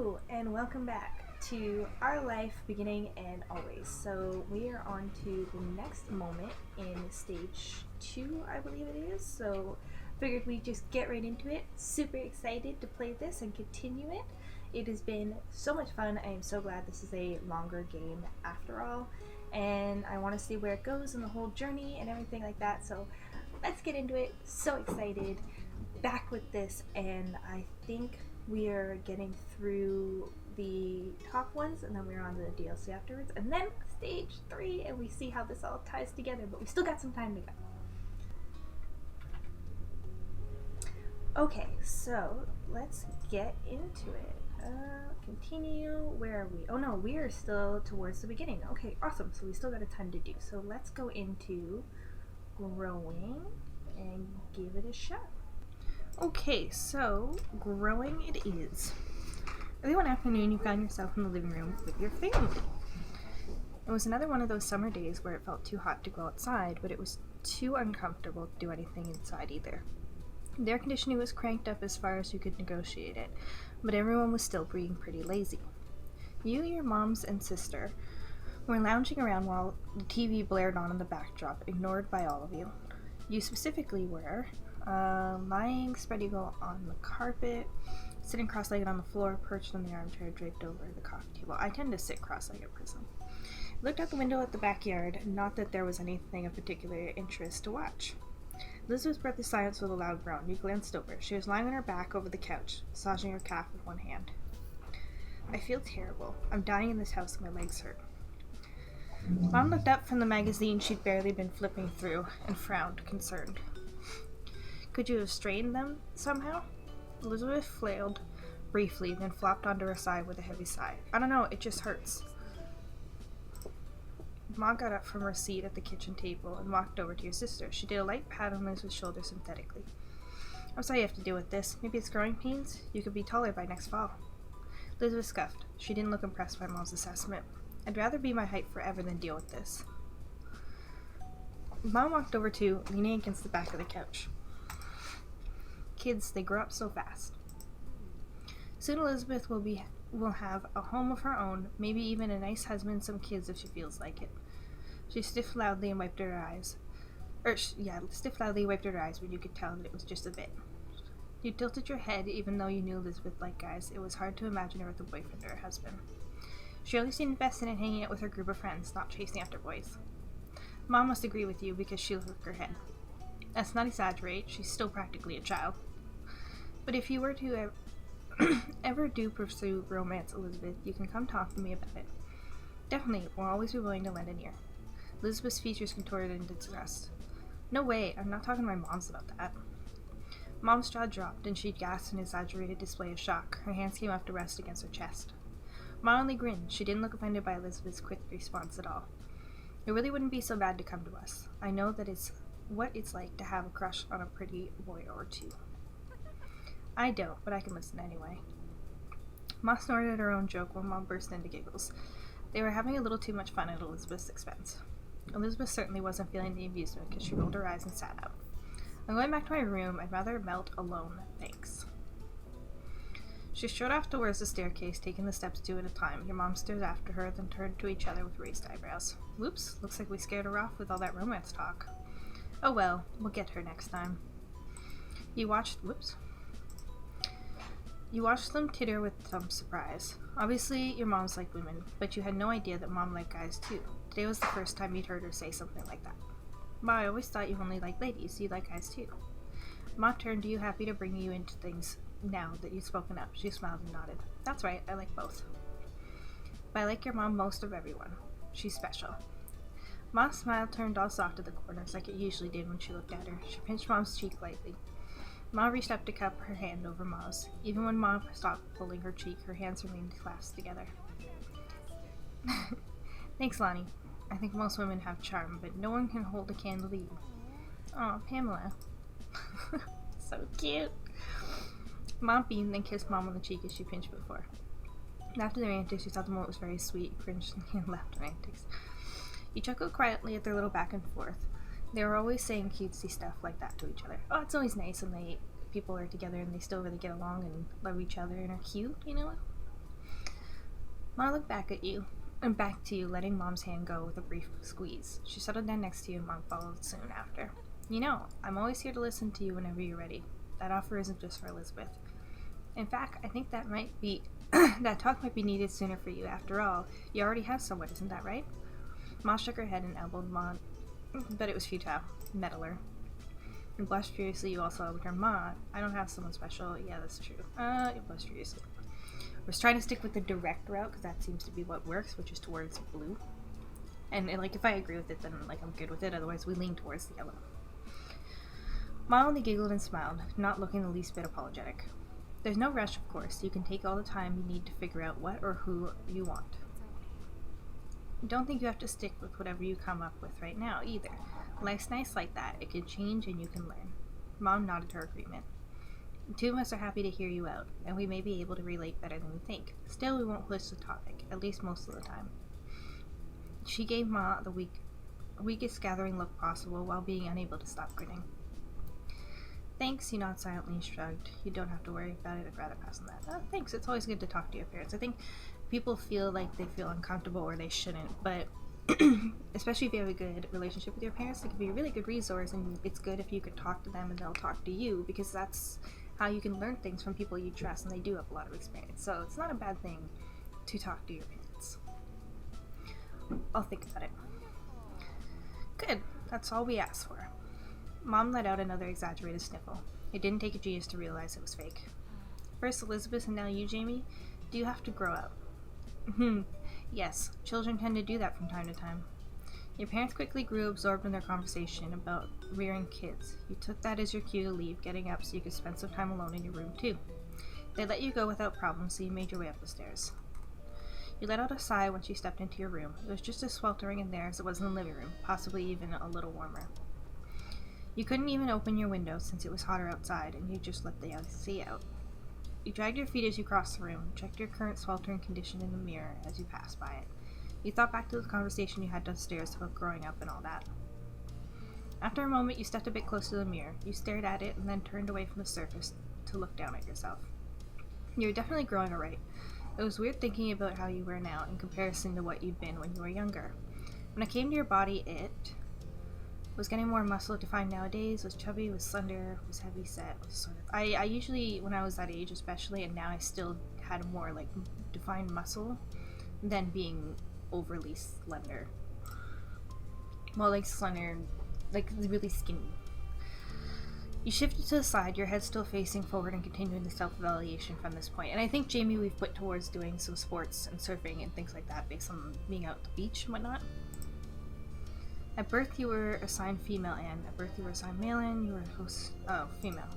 Hello and welcome back to Our Life Beginning and Always. So we are on to the next moment in stage 2, I believe it is. So figured we'd just get right into it. Super excited to play this and continue it. It has been so much fun. I am so glad this is a longer game after all. And I want to see where it goes and the whole journey and everything like that. So let's get into it. So excited. Back with this, and I think we are getting through the top ones, and then we're on to the DLC afterwards, and then stage 3, and we see how this all ties together, but we still got some time to go. Okay, so let's get into it. Continue. Where are we? Oh no, we are still towards the beginning. Okay, awesome. So we still got a ton to do. So let's go into growing and give it a shot. Okay, so growing it is. Early one afternoon, you found yourself in the living room with your family. It was another one of those summer days where it felt too hot to go outside, but it was too uncomfortable to do anything inside either. The air conditioning was cranked up as far as you could negotiate it, but everyone was still being pretty lazy. You, your moms, and sister were lounging around while the TV blared on in the backdrop, ignored by all of you. You specifically were lying spread eagle on the carpet, sitting cross-legged on the floor, perched on the armchair draped over the coffee table. I tend to sit cross-legged person. Looked out the window at the backyard, not that there was anything of particular interest to watch. Elizabeth broke the silence with a loud groan. You glanced over. She was lying on her back over the couch, massaging her calf with one hand. I feel terrible. I'm dying in this house and my legs hurt. Mom looked up from the magazine she'd barely been flipping through and frowned, concerned. Could you have strained them somehow? Elizabeth flailed briefly, then flopped onto her side with a heavy sigh. I don't know, it just hurts. Mom got up from her seat at the kitchen table and walked over to your sister. She did a light pat on Elizabeth's shoulder synthetically. I'm sorry you have to deal with this. Maybe it's growing pains? You could be taller by next fall. Elizabeth scuffed. She didn't look impressed by Mom's assessment. I'd rather be my height forever than deal with this. Mom walked over to, leaning against the back of the couch. Kids, they grow up so fast. Soon Elizabeth will have a home of her own, maybe even a nice husband and some kids if she feels like it. She stiffed loudly and wiped her eyes. Stiffed loudly and wiped her eyes when you could tell that it was just a bit. You tilted your head even though you knew Elizabeth liked guys. It was hard to imagine her with a boyfriend or a husband. She only seemed invested in hanging out with her group of friends, not chasing after boys. Mom must agree with you because she shook her head. Let's not exaggerate, she's still practically a child. But if you were to ever do pursue romance, Elizabeth, you can come talk to me about it. Definitely, we'll always be willing to lend an ear. Elizabeth's features contorted in disgust. No way, I'm not talking to my mom's about that. Mom's jaw dropped, and she gasped in an exaggerated display of shock. Her hands came up to rest against her chest. Mom only grinned. She didn't look offended by Elizabeth's quick response at all. It really wouldn't be so bad to come to us. I know that it's what it's like to have a crush on a pretty boy or two. I don't, but I can listen anyway. Ma snorted at her own joke while Mom burst into giggles. They were having a little too much fun at Elizabeth's expense. Elizabeth certainly wasn't feeling the amusement because she rolled her eyes and sat up. I'm going back to my room. I'd rather melt alone, thanks. She strode off towards the staircase, taking the steps 2 at a time. Your mom stared after her, then turned to each other with raised eyebrows. Whoops, looks like we scared her off with all that romance talk. Oh well, we'll get her next time. You watched them titter with some surprise. Obviously, your mom's like women, but you had no idea that Mom liked guys too. Today was the first time you'd heard her say something like that. Ma, I always thought you only liked ladies. You like guys too. Ma turned to you, happy to bring you into things now that you've spoken up. She smiled and nodded. That's right, I like both. But I like your mom most of everyone. She's special. Ma's smile turned all soft at the corners like it usually did when she looked at her. She pinched Mom's cheek lightly. Ma reached up to cup her hand over Ma's. Even when Ma stopped pulling her cheek, her hands remained clasped together. Thanks, Lonnie. I think most women have charm, but no one can hold a candle to you. Aw, Pamela. So cute. Mom beamed and kissed Mom on the cheek as she pinched before. After their antics, she thought the moment was very sweet, cringed, and laughed at her antics. You chuckled quietly at their little back and forth. They were always saying cutesy stuff like that to each other. Oh, it's always nice when people are together and they still really get along and love each other and are cute, you know? Ma looked back at you, and back to you, letting Mom's hand go with a brief squeeze. She settled down next to you, and Mom followed soon after. You know, I'm always here to listen to you whenever you're ready. That offer isn't just for Elizabeth. In fact, I think that might be that talk might be needed sooner for you. After all, you already have someone, isn't that right? Ma shook her head and elbowed Ma, but it was futile. Meddler. And blushed furiously. You also elbowed her. Ma, I don't have someone special. Yeah, that's true. You blushed furiously. We're trying to stick with the direct route because that seems to be what works, which is towards blue. And like, if I agree with it, then like I'm good with it. Otherwise, we lean towards the yellow. Ma only giggled and smiled, not looking the least bit apologetic. There's no rush, of course. You can take all the time you need to figure out what or who you want. Don't think you have to stick with whatever you come up with right now, either. Life's nice like that. It can change and you can learn. Mom nodded her agreement. The two of us are happy to hear you out, and we may be able to relate better than we think. Still, we won't push the topic, at least most of the time. She gave Ma the weakest gathering look possible while being unable to stop grinning. Thanks, he nodded silently and shrugged. You don't have to worry about it. I'd rather pass on that. Thanks. It's always good to talk to your parents. I think people feel like they feel uncomfortable or they shouldn't, but especially if you have a good relationship with your parents, they can be a really good resource, and it's good if you could talk to them and they'll talk to you, because that's how you can learn things from people you trust, and they do have a lot of experience. So it's not a bad thing to talk to your parents. I'll think about it. Good. That's all we asked for. Mom let out another exaggerated sniffle. It didn't take a genius to realize it was fake. First Elizabeth and now you, Jamie? Do you have to grow up? Yes, children tend to do that from time to time. Your parents quickly grew absorbed in their conversation about rearing kids. You took that as your cue to leave, getting up so you could spend some time alone in your room too. They let you go without problem, so you made your way up the stairs. You let out a sigh when she stepped into your room. It was just as sweltering in there as it was in the living room, possibly even a little warmer. You couldn't even open your window since it was hotter outside, and you just let the AC out. You dragged your feet as you crossed the room, checked your current sweltering condition in the mirror as you passed by it. You thought back to the conversation you had downstairs about growing up and all that. After a moment, you stepped a bit closer to the mirror. You stared at it and then turned away from the surface to look down at yourself. You were definitely growing alright. It was weird thinking about how you were now in comparison to what you'd been when you were younger. When it came to your body, it was getting more muscle defined nowadays, was chubby, was slender, was heavy set, was sort of... I usually, when I was that age especially, and now I still had more like defined muscle than being overly slender. Well, like slender, like really skinny. You shifted to the side, your head still facing forward and continuing the self-evaluation from this point. And I think, Jamie, we've put towards doing some sports and surfing and things like that based on being out at the beach and whatnot. At birth, you were assigned female Anne. At birth, you were assigned male Anne. You were female.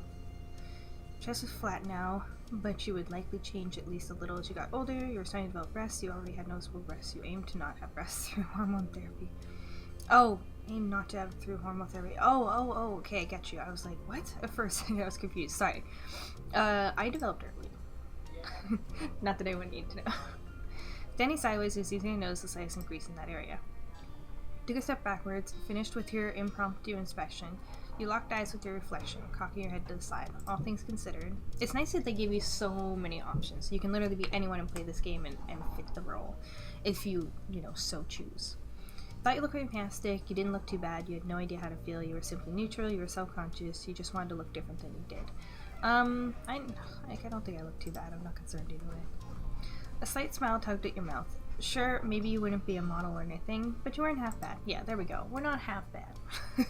Chest was flat now, but you would likely change at least a little as you got older. You were starting to develop breasts. You already had noticeable breasts. You aimed to not have breasts through hormone therapy. Oh, aim not to have through hormone therapy. Oh, okay, I get you. I was like, what? At first, I was confused. Sorry. I developed early. Not that I would need to know. Standing sideways is easy to notice the slight increase in that area. Took a step backwards, finished with your impromptu inspection. You locked eyes with your reflection, cocking your head to the side. All things considered, it's nice that they give you so many options. You can literally be anyone and play this game and fit the role, if you so choose. Thought you looked fantastic, you didn't look too bad, you had no idea how to feel, you were simply neutral, you were self-conscious, you just wanted to look different than you did. I don't think I look too bad, I'm not concerned either way. A slight smile tugged at your mouth. Sure, maybe you wouldn't be a model or anything, but you weren't half bad. Yeah, there we go. We're not half bad.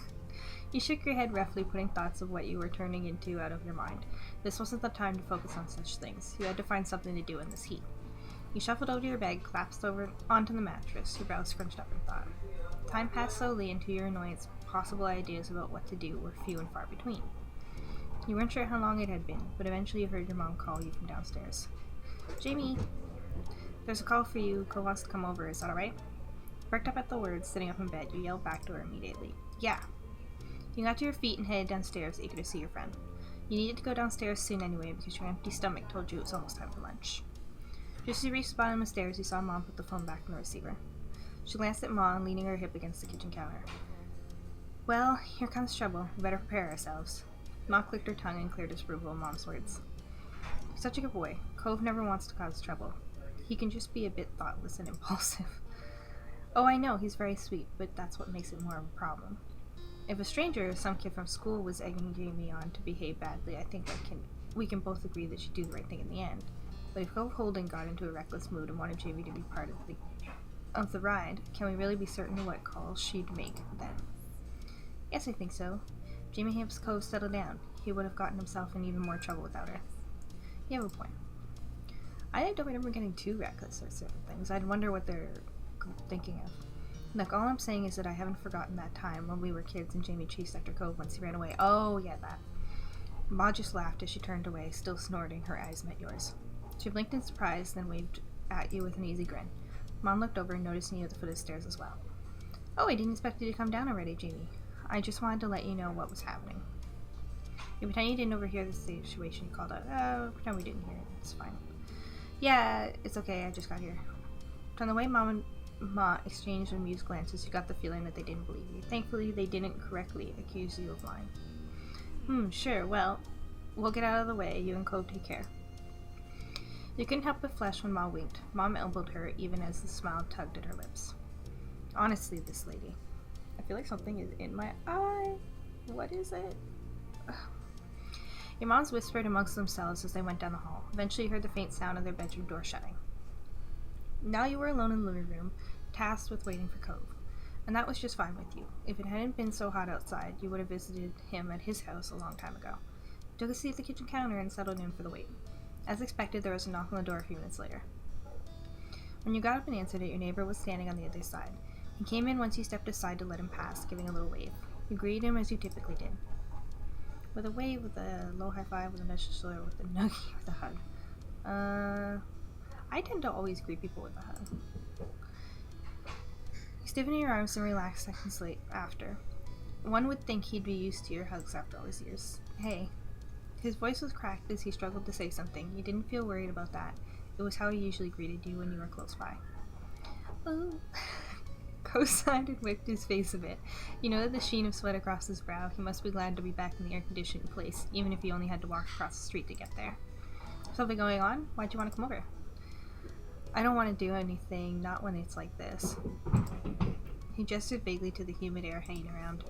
You shook your head roughly, putting thoughts of what you were turning into out of your mind. This wasn't the time to focus on such things. You had to find something to do in this heat. You shuffled over to your bed, collapsed over onto the mattress, your brows scrunched up in thought. Time passed slowly, and to your annoyance, possible ideas about what to do were few and far between. You weren't sure how long it had been, but eventually you heard your mom call you from downstairs. Jamie! There's a call for you. Co wants to come over. Is that alright? Perked up at the words, sitting up in bed, you yelled back to her immediately. Yeah. You got to your feet and headed downstairs, eager to see your friend. You needed to go downstairs soon anyway, because your empty stomach told you it was almost time for lunch. Just as you reached the bottom of the stairs, you saw Mom put the phone back in the receiver. She glanced at Ma, leaning her hip against the kitchen counter. Well, here comes trouble. We better prepare ourselves. Ma clicked her tongue and cleared disapproval of Mom's words. You're such a good boy. Cove never wants to cause trouble. He can just be a bit thoughtless and impulsive. Oh, I know, he's very sweet, but that's what makes it more of a problem. If a stranger or some kid from school was egging Jamie on to behave badly, I think we can both agree that she'd do the right thing in the end. But if Cove Holden got into a reckless mood and wanted Jamie to be part of the ride, can we really be certain what calls she'd make then? Yes, I think so. Jamie helps Cove settle down. He would have gotten himself in even more trouble without her. You have a point. I don't remember getting too reckless or certain things. I'd wonder what they're thinking of. Look, all I'm saying is that I haven't forgotten that time when we were kids and Jamie chased after Cove once he ran away. Oh, yeah, that. Ma just laughed as she turned away, still snorting. Her eyes met yours. She blinked in surprise, then waved at you with an easy grin. Mom looked over, noticing you at the foot of the stairs as well. Oh, I didn't expect you to come down already, Jamie. I just wanted to let you know what was happening. You pretend you didn't overhear the situation. You called out. Oh, pretend we didn't hear it. It's fine. Yeah, it's okay. I just got here. From the way Mom and Ma exchanged amused glances, you got the feeling that they didn't believe you. Thankfully, they didn't correctly accuse you of lying. Sure. Well, we'll get out of the way. You and Cove take care. You couldn't help but flush when Ma winked. Mom elbowed her, even as the smile tugged at her lips. Honestly, this lady. I feel like something is in my eye. What is it? Ugh. Your moms whispered amongst themselves as they went down the hall. Eventually, you heard the faint sound of their bedroom door shutting. Now you were alone in the living room, tasked with waiting for Cove. And that was just fine with you. If it hadn't been so hot outside, you would have visited him at his house a long time ago. You took a seat at the kitchen counter and settled in for the wait. As expected, there was a knock on the door a few minutes later. When you got up and answered it, your neighbor was standing on the other side. He came in once you stepped aside to let him pass, giving a little wave. You greeted him as you typically did. With a wave, with a low high five, with a nudge to shoulder, with a nuggie, with a hug. I tend to always greet people with a hug. You stiffened your arms and relaxed seconds after. One would think he'd be used to your hugs after all these years. Hey. His voice was cracked as he struggled to say something. You didn't feel worried about that. It was how he usually greeted you when you were close by. Oh. Co-signed and whipped his face a bit. You know that the sheen of sweat across his brow. He must be glad to be back in the air-conditioned place, even if he only had to walk across the street to get there. Something going on? Why'd you want to come over? I don't want to do anything, not when it's like this. He gestured vaguely to the humid air hanging around.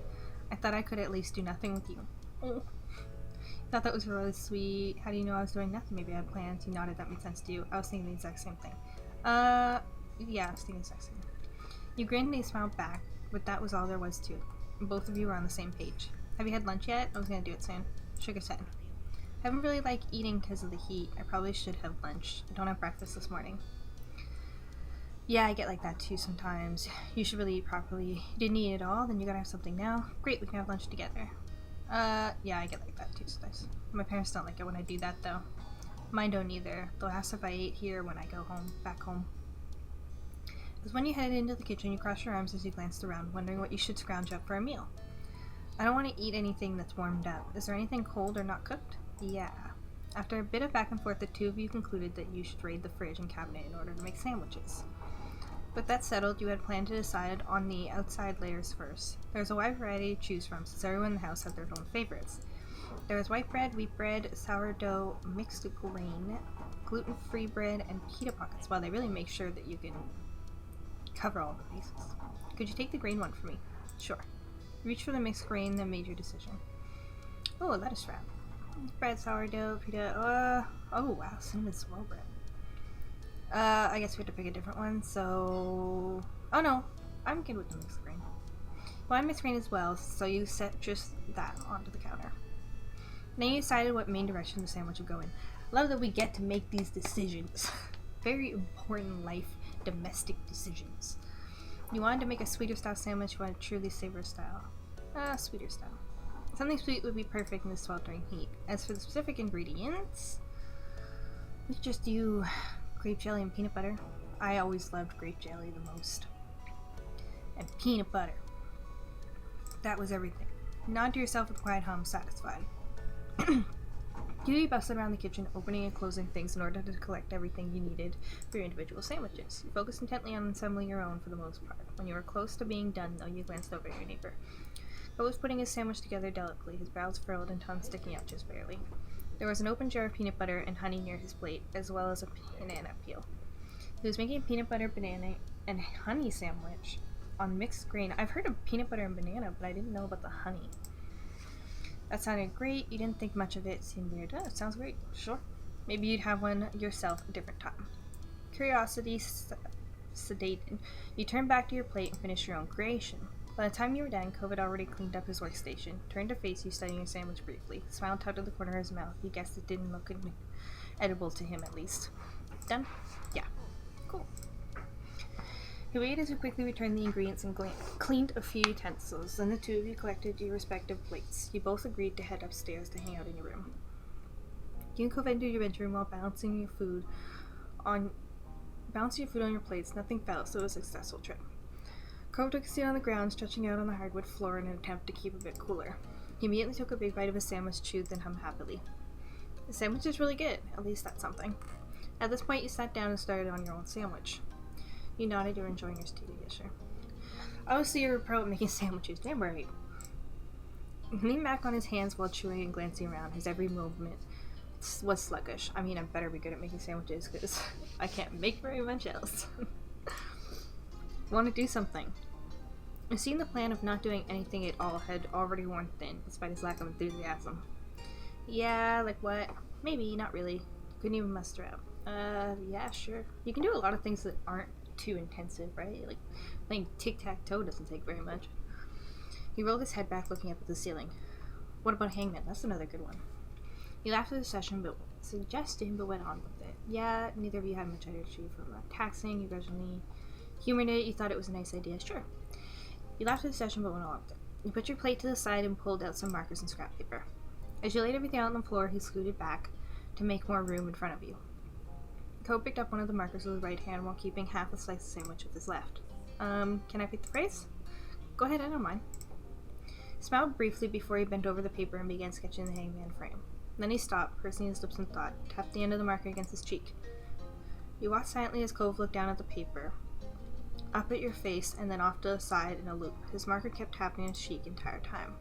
I thought I could at least do nothing with you. Oh. Thought that was really sweet. How do you know I was doing nothing? Maybe I had plans. You nodded. That made sense to you. I was thinking the exact same thing. Yeah, I was thinking the exact same thing. You grinned and he smiled back, but that was all there was to it. Both of you were on the same page. Have you had lunch yet? I was gonna do it soon. Shook his head. I haven't really liked eating because of the heat. I probably should have lunch. I don't have breakfast this morning. Yeah, I get like that too sometimes. You should really eat properly. You didn't eat at all? Then you gotta have something now. Great, we can have lunch together. Yeah, I get like that too sometimes. My parents don't like it when I do that though. Mine don't either. They'll ask if I ate here when I go back home. Because when you headed into the kitchen, you crossed your arms as you glanced around, wondering what you should scrounge up for a meal. I don't want to eat anything that's warmed up. Is there anything cold or not cooked? Yeah. After a bit of back and forth, the two of you concluded that you should raid the fridge and cabinet in order to make sandwiches. With that settled, you had planned to decide on the outside layers first. There was a wide variety to choose from, since everyone in the house had their own favorites. There was white bread, wheat bread, sourdough, mixed grain, gluten-free bread, and pita pockets. Well, they really make sure that you can cover all the bases. Could you take the grain one for me? Sure. Reach for the mixed grain, then made your decision. Oh, a lettuce wrap. Bread, sourdough, pita, oh wow, cinnamon swirl bread. I guess we have to pick a different one, so... Oh no, I'm good with the mixed grain. Well, I'm mixed grain as well, so you set just that onto the counter. Then you decided what main direction the sandwich would go in. Love that we get to make these decisions. Very important life, domestic decisions. You wanted to make a sweeter style sandwich, you wanted a truly savory style. Sweeter style. Something sweet would be perfect in this sweltering heat. As for the specific ingredients, we just do grape jelly and peanut butter. I always loved grape jelly the most. And peanut butter. That was everything. Nod to yourself with a quiet hum, satisfied. You bustled around the kitchen, opening and closing things in order to collect everything you needed for your individual sandwiches. You focused intently on assembling your own for the most part. When you were close to being done, though, you glanced over at your neighbor. Bo was putting his sandwich together delicately, his brows furrowed and tongue sticking out just barely. There was an open jar of peanut butter and honey near his plate, as well as a banana peel. He was making a peanut butter, banana, and honey sandwich on mixed grain. I've heard of peanut butter and banana, but I didn't know about the honey. That sounded great. You didn't think much of it. It seemed weird. Oh, it sounds great. Sure. Maybe you'd have one yourself a different time. Curiosity sedated. You turned back to your plate and finished your own creation. By the time you were done, Cove had already cleaned up his workstation, turned to face you, studying your sandwich briefly. Smile tugged at the corner of his mouth. He guessed it didn't look edible to him, at least. Done? Yeah. Cool. He waited as you quickly returned the ingredients and cleaned a few utensils. Then the two of you collected your respective plates. You both agreed to head upstairs to hang out in your room. You and Cove entered your bedroom while balancing your food on your plates. Nothing fell, so it was a successful trip. Cove took a seat on the ground, stretching out on the hardwood floor in an attempt to keep a bit cooler. He immediately took a big bite of his sandwich, chewed, then hummed happily. The sandwich is really good. At least that's something. At this point, you sat down and started on your own sandwich. You nodded. You were enjoying your steak, yes, sure. Obviously, you're a pro at making sandwiches. Damn right. He leaned back on his hands while chewing and glancing around. His every movement was sluggish. I mean, I better be good at making sandwiches because I can't make very much else. Want to do something. Seeing the plan of not doing anything at all had already worn thin, despite his lack of enthusiasm. Yeah, like what? Maybe, not really. Couldn't even muster out. Yeah, sure. You can do a lot of things that aren't too intensive, right? Like, playing tic-tac-toe doesn't take very much. He rolled his head back, looking up at the ceiling. What about Hangman? That's another good one. He laughed at the suggestion, but went on with it. Yeah, neither of you had much energy for taxing. You gradually humored it. You thought it was a nice idea. Sure. You laughed at the session, but went along with it. You put your plate to the side and pulled out some markers and scrap paper. As you laid everything out on the floor, he scooted back to make more room in front of you. Cove picked up one of the markers with his right hand while keeping half a slice of sandwich with his left. Can I pick the phrase? Go ahead, I don't mind. He smiled briefly before he bent over the paper and began sketching the hangman frame. Then he stopped, pursing his lips in thought, tapped the end of the marker against his cheek. You watched silently as Cove looked down at the paper, up at your face, and then off to the side in a loop. His marker kept tapping his cheek the entire time.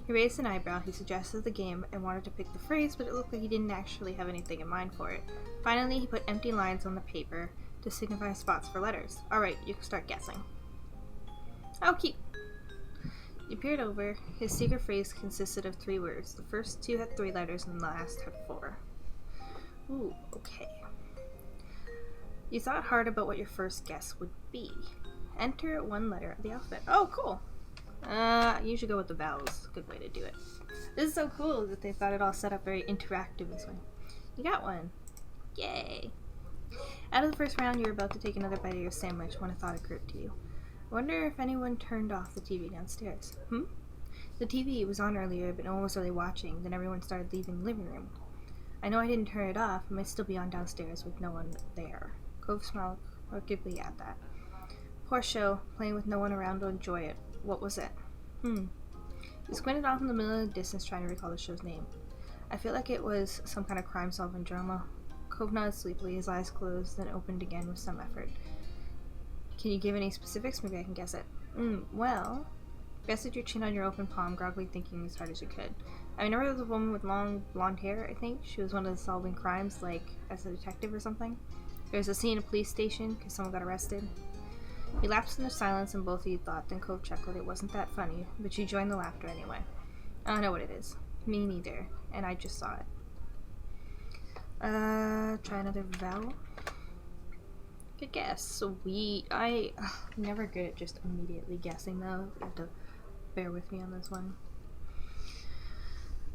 He raised an eyebrow. He suggested the game and wanted to pick the phrase, but it looked like he didn't actually have anything in mind for it. Finally, he put empty lines on the paper to signify spots for letters. Alright, you can start guessing. Okay. You peered over. His secret phrase consisted of 3 words. The first 2 had 3 letters and the last had 4. Ooh, okay. You thought hard about what your first guess would be. Enter 1 letter of the alphabet. Oh, cool. You should go with the vowels. Good way to do it. This is so cool that they thought it all set up very interactive this way. You got one. Yay. Out of the first round, you were about to take another bite of your sandwich when a thought occurred to you. I wonder if anyone turned off the TV downstairs. The TV was on earlier, but no one was really watching. Then everyone started leaving the living room. I know I didn't turn it off. It might still be on downstairs with no one there. Cove smiled crookedly at that. Poor show, playing with no one around to enjoy it. What was it? He squinted off in the middle of the distance, trying to recall the show's name. I feel like it was some kind of crime-solving drama. Cove nodded sleepily, his eyes closed, then opened again with some effort. Can you give any specifics? Maybe I can guess it. Well... Rested your chin on your open palm, groggily thinking as hard as you could. I remember there was a woman with long blonde hair, I think. She was one of the solving crimes, like, as a detective or something. There was a scene in a police station, because someone got arrested. You lapsed into silence, and both of you thought, then Cove chuckled. It wasn't that funny, but you joined the laughter anyway. I don't know what it is. Me neither, and I just saw it. Try another vowel. Good guess. Sweet. I'm never good at just immediately guessing, though. You have to bear with me on this one.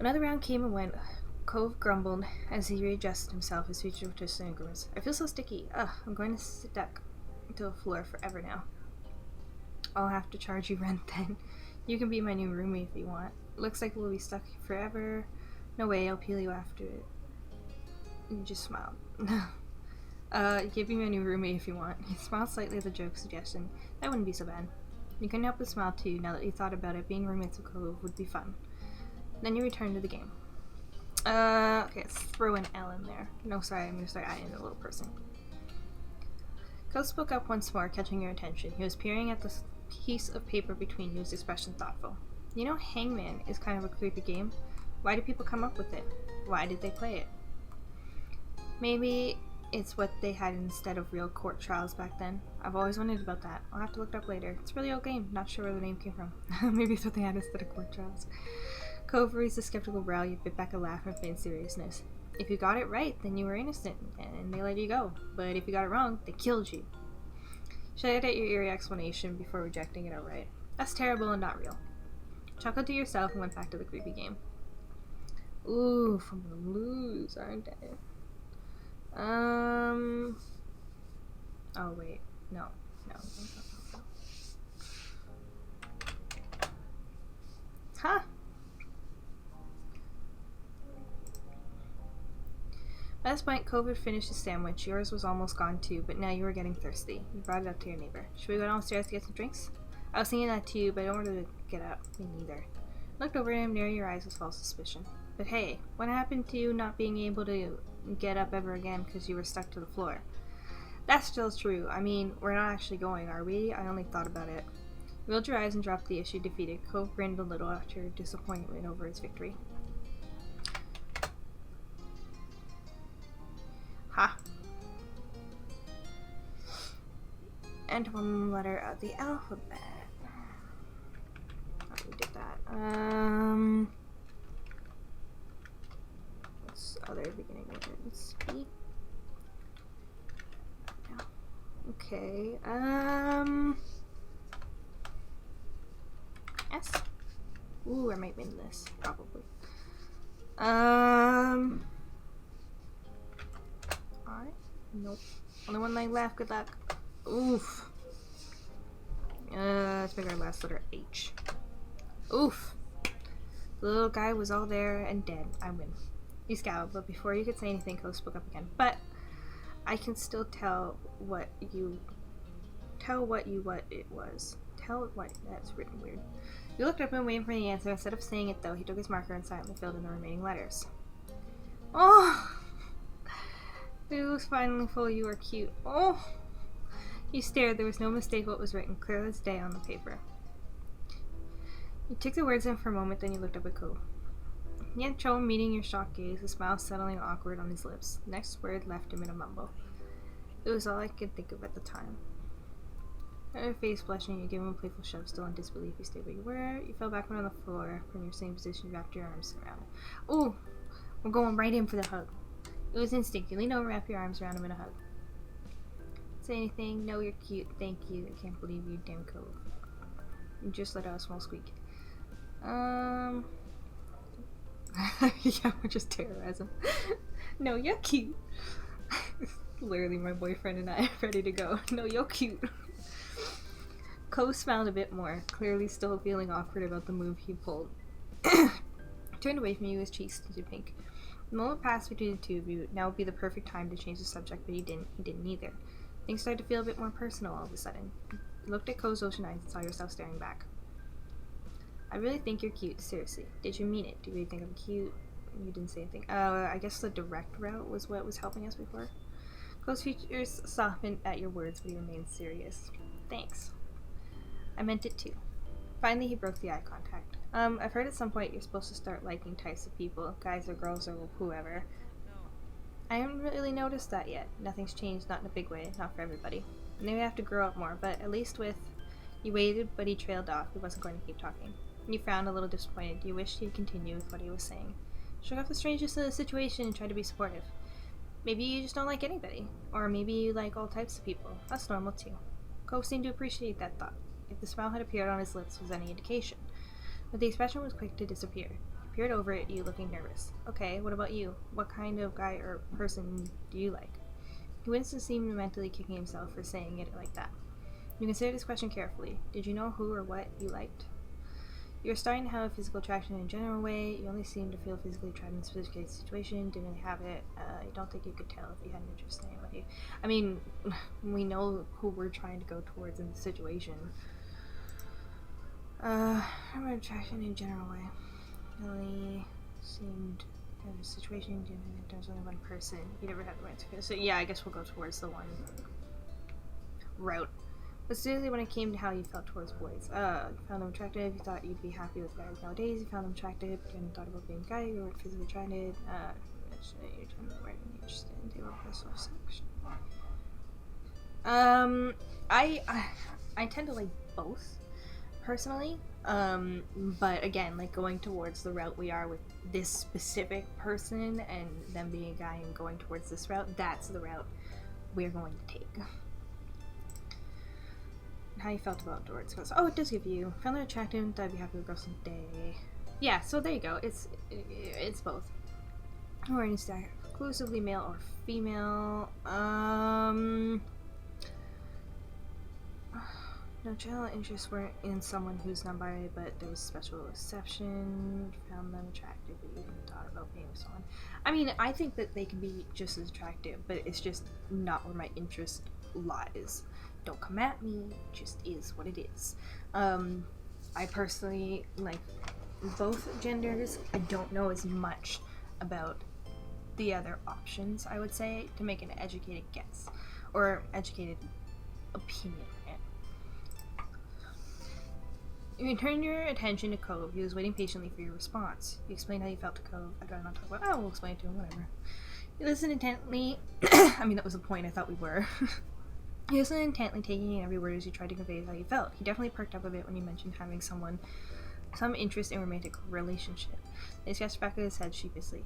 Another round came and went. Cove grumbled as he readjusted himself, his features twisted and grimace. I feel so sticky. I'm going to sit stuck to the floor forever now. I'll have to charge you rent then. You can be my new roomie if you want. Looks like we'll be stuck forever. No way, I'll peel you after it. You just smiled. You can be my new roomie if you want. He smiled slightly at the joke suggestion. That wouldn't be so bad. You couldn't help but smile too, now that you thought about it. Being roommates with Cove would be fun. Then you returned to the game. Okay, let's throw an L in there. No, sorry, I'm gonna start adding a little person. Cove spoke up once more, catching your attention. He was peering at the piece of paper between you, his expression thoughtful. You know, Hangman is kind of a creepy game. Why do people come up with it? Why did they play it? Maybe It's what they had instead of real court trials back then. I've always wondered about that. I'll have to look it up later. It's a really old game. Not sure where the name came from. Maybe it's what they had instead of court trials. Cove raised a skeptical brow, yet bit back a laugh and feigned seriousness. If you got it right, then you were innocent, and they let you go. But if you got it wrong, they killed you. Shuddered at your eerie explanation before rejecting it outright. That's terrible and not real. Chuckled to yourself and went back to the creepy game. Ooh, I'm gonna lose, aren't I? Oh, wait. No. Huh? At this point, Cove had finished his sandwich. Yours was almost gone too, but now you were getting thirsty. You brought it up to your neighbor. Should we go downstairs to get some drinks? I was thinking that too, but I don't want to get up. Me neither. Looked over at him, near your eyes with false suspicion. But hey, what happened to you not being able to get up ever again because you were stuck to the floor? That's still true. I mean, we're not actually going, are we? I only thought about it. You rolled your eyes and dropped the issue defeated. Cove grinned a little after disappointment over his victory. Ha! And one letter of the alphabet. Oh, we did that. What's other beginning words? B? No. Okay, S? Ooh, I might win this, probably. I? Nope. Only one leg left, good luck. Oof. Let's make our last letter H. Oof. The little guy was all there and dead. I win. He scowled, but before you could say anything, Cove spoke up again. But I can still tell what it was. Tell what, that's written weird. You looked up and waiting for the answer. Instead of saying it though, he took his marker and silently filled in the remaining letters. Oh! It was finally full. You are cute. Oh! You stared. There was no mistake what was written, clear as day on the paper. You took the words in for a moment, then you looked up at Cove. He had trouble meeting your shocked gaze, a smile settling awkward on his lips. The next word left him in a mumble. It was all I could think of at the time. Her face blushing, you gave him a playful shove, still in disbelief. You stayed where you were. You fell backward on the floor. From your same position, you wrapped your arms around him. Ooh! We're going right in for the hug. It was instinct. You leaned over, wrap your arms around him in a hug. Say anything? No, you're cute. Thank you. I can't believe you, damn Cove. You just let out a small squeak. Yeah, we're just terrorizing. No, you're cute. Literally my boyfriend and I ready to go. No, you're cute. Cove smiled a bit more, clearly still feeling awkward about the move he pulled. Turned away from you, his cheeks tinted pink. The moment passed between the two of you. Now would be the perfect time to change the subject, but he didn't. He didn't either. Things started to feel a bit more personal all of a sudden. You looked at Cove's ocean eyes and saw yourself staring back. I really think you're cute, seriously. Did you mean it? Do you really think I'm cute? You didn't say anything. I guess the direct route was what was helping us before. Cove's features softened at your words, but he remained serious. Thanks. I meant it too. Finally, he broke the eye contact. I've heard at some point you're supposed to start liking types of people, guys or girls or whoever. I haven't really noticed that yet. Nothing's changed, not in a big way, not for everybody. Maybe I have to grow up more, but at least with... You waited, but he trailed off. He wasn't going to keep talking. You frowned a little disappointed. You wished he'd continue with what he was saying. Shook off the strangeness of the situation and tried to be supportive. Maybe you just don't like anybody. Or maybe you like all types of people. That's normal too. Cove seemed to appreciate that thought, if the smile had appeared on his lips was any indication. But the expression was quick to disappear. He peered over at you, looking nervous. Okay, what about you? What kind of guy or person do you like? He winced and seemed mentally kicking himself for saying it like that. You considered his question carefully. Did you know who or what you liked? You were starting to have a physical attraction in a general way. You only seemed to feel physically attracted in a specific situation. Didn't really have it. I don't think you could tell if you had an interest in anybody. I mean, we know who we're trying to go towards in the situation. Have an attraction in a general way. Really seemed to have a situation. Didn't think there was only one person. You never had the right to. So yeah, I guess we'll go towards the one route. But seriously, when it came to how you felt towards boys, you found them attractive, you thought you'd be happy with guys nowadays, you found them attractive, but you hadn't thought about being a guy, you weren't physically attracted, mention it. You didn't write any interested in deal with this section. I tend to like both, personally. But again, like going towards the route we are with this specific person and them being a guy and going towards this route, that's the route we're going to take. How you felt about Doris goes, oh, it does give you found her attractive, I'd be happy with girls someday. Yeah, so there you go. It's both. Or any style, exclusively male or female. No general interests were in someone who's non-binary, but there was special exception. Found them attractive, but you even thought about being with someone. I mean, I think that they can be just as attractive, but it's just not where my interest lies. Don't come at me, it just is what it is. I personally like both genders. I don't know as much about the other options, I would say, to make an educated guess or educated opinion. You turned your attention to Cove. He was waiting patiently for your response. You explained how you felt to Cove. I'd rather not talk about. Oh, we'll explain it to him. Whatever. You listened intently. I mean, that was the point. I thought we were. You listened intently, taking in every word as you tried to convey how you felt. He definitely perked up a bit when you mentioned having some interest in romantic relationship. He scratched the back of his head sheepishly.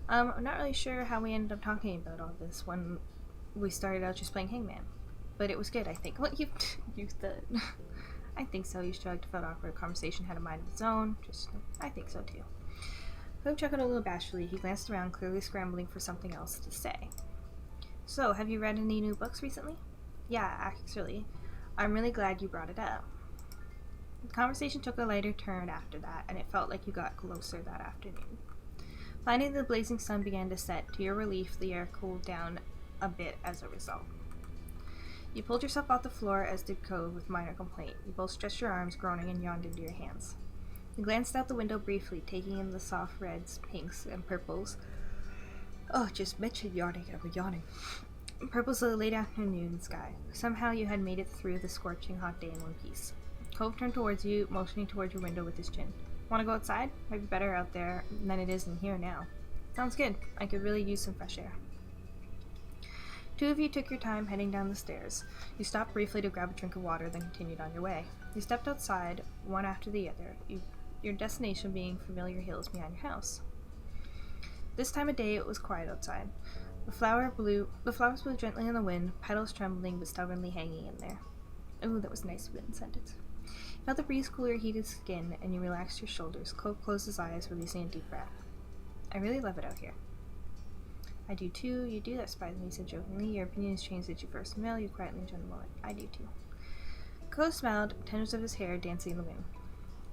I'm not really sure how we ended up talking about all this when we started out just playing Hangman, but it was good, I think. Well, you said. I think so. You shrugged, felt awkward. Conversation had a mind of its own. I think so too. Hope chuckled a little bashfully. He glanced around, clearly scrambling for something else to say. So, have you read any new books recently? Yeah, actually. I'm really glad you brought it up. The conversation took a lighter turn after that, and it felt like you got closer that afternoon. Finally, the blazing sun began to set. To your relief, the air cooled down a bit as a result. You pulled yourself off the floor, as did Cove, with minor complaint. You both stretched your arms, groaning, and yawned into your hands. You glanced out the window briefly, taking in the soft reds, pinks, and purples. Oh, just mention yawning, and we're yawning. Purples of the late afternoon sky. Somehow you had made it through the scorching hot day in one piece. Cove turned towards you, motioning towards your window with his chin. Want to go outside? Might be better out there than it is in here now. Sounds good. I could really use some fresh air. Two of you took your time heading down the stairs. You stopped briefly to grab a drink of water, then continued on your way. You stepped outside, one after the other, your destination being familiar hills behind your house. This time of day it was quiet outside. The flowers blew gently in the wind, petals trembling but stubbornly hanging in there. Ooh, that was a nice written sentence. You felt the breeze cool your heated skin, and you relaxed your shoulders. Cove closed his eyes, releasing a deep breath. I really love it out here. I do too. You do, that surprised me, he said jokingly. Your opinion has changed since you first met. You quietly enjoyed the moment. I do too. Cove smiled, tendrils of his hair dancing in the wind.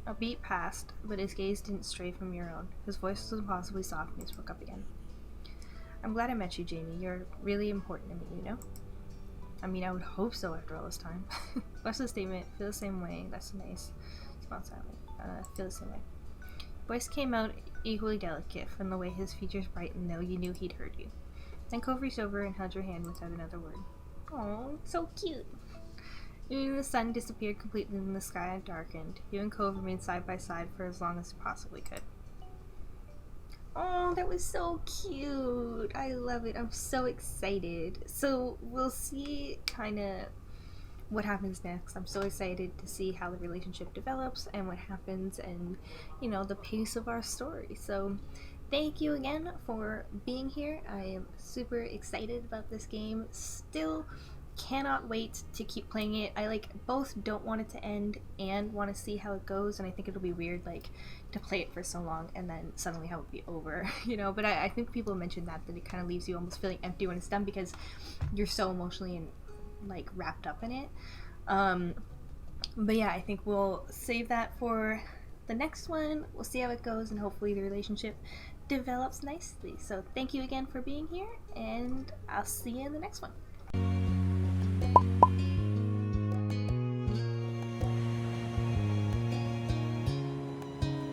A beat passed, but his gaze didn't stray from your own. His voice was impossibly soft and he spoke up again. I'm glad I met you, Jamie. You're really important to me, you know? I mean, I would hope so after all this time. Rest of the statement, feel the same way. That's nice. Smile silently. Feel the same way. Voice came out equally delicate from the way his features brightened, though you knew he'd heard you. Then Cove reached over and held your hand without another word. Oh, so cute. Even the sun disappeared completely and the sky had darkened. You and Cove remained side by side for as long as you possibly could. Oh, that was so cute. I love it. I'm so excited. So we'll see kind of what happens next. I'm so excited to see how the relationship develops and what happens and, you know, the pace of our story. So thank you again for being here. I am super excited about this game. Still cannot wait to keep playing it. I both don't want it to end and want to see how it goes, and I think it'll be weird to play it for so long and then suddenly have it be over, you know. But I think people mentioned that it kind of leaves you almost feeling empty when it's done because you're so emotionally and wrapped up in it. But yeah, I think we'll save that for the next one. We'll see how it goes and hopefully the relationship develops nicely. So thank you again for being here, and I'll see you in the next one.